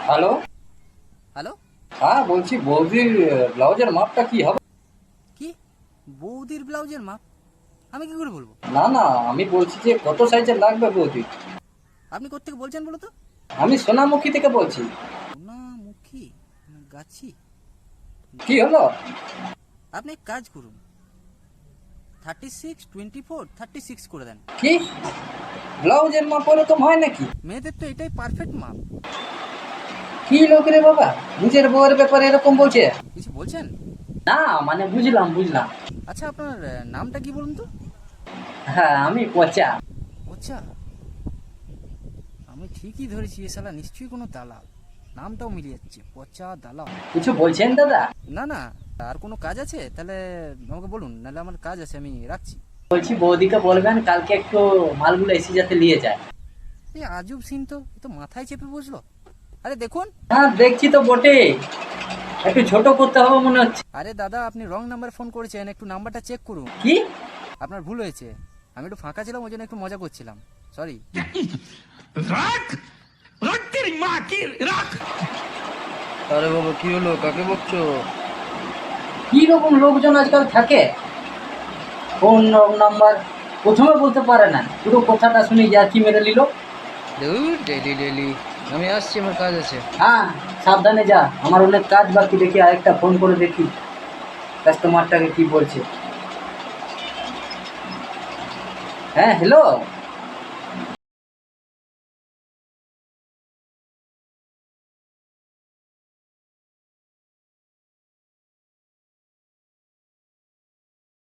Hello. Hello. হ্যাঁ বলছি বৌদির ব্লাউজের মাপটা কি হবে? কি? বৌদির ব্লাউজের মাপ আমি কি করে বলবো? না না, আমি বলছি যে কত সাইজের লাগবে বৌদি। আপনি কোত্থেকে বলছেন বলো তো? আমি সোনামুখী থেকে বলছি। সোনামুখী গাছি। কি হলো? আপনি এক কাজ করুন, 36, 24, 36 করে দেন। কি ব্লাউজের মাপ ওরকম হয় নাকি? মেয়েদের তো এটাই পারফেক্ট মাপ। কি লোক রে বাবা, নিজের বউয়ের ব্যাপারে এরকম বলছে? কিছু বলছেন? না মানে বুঝলাম বুঝলাম। আচ্ছা, আপনার নামটা কি বলুন তো? হ্যাঁ আমি পচা। আচ্ছা, আমি ঠিকই ধরেছি, এ শালা নিশ্চয়ই কোনো দালাল। নামটাও মিলে যাচ্ছে, পচা দালাল। কিছু বলছেন দাদা? না না, আর কোনো কাজ আছে তাহলে আমাকে বলুন, নাহলে আমার কাজ আছে, আমি রাখছি। বলছি বৌদিকে বলবেন কালকে একটু মালগুলো এসে যাতে নিয়ে যায়। এই আজব সিন তো, এ তো মাথায় চেপে বসলো। আরে দেখুন। হ্যাঁ দেখছি তো বটে, একটু ছোট করতে হবে মনে হচ্ছে। আরে দাদা, আপনি রং নাম্বার ফোন করেছেন, একটু নাম্বারটা চেক করুন। কি? আপনার ভুল হয়েছে, আমি একটু ফাঁকা ছিলাম, ওই জন্য একটু মজা করছিলাম, সরি। রাখ রাখ তেরি মা কি রাখ। আরে বাবা, কি হলো, কাকে বকছো? কি রকম লোকজন আজকাল থাকে, ফোন নাম্বার প্রথমে বলতে পারে না, পুরো কথাটা শুনে কি মেরে নিল। ডেলি ডেলি, আমি আসছি, আমার কাজ আছে। হ্যাঁ সাবধানে যা, আমার অনেক কাজ বাকি, দেখি আরেকটা ফোন করে দেখি কাস্টমারটাকে কি বলছে। হ্যাঁ হ্যালো।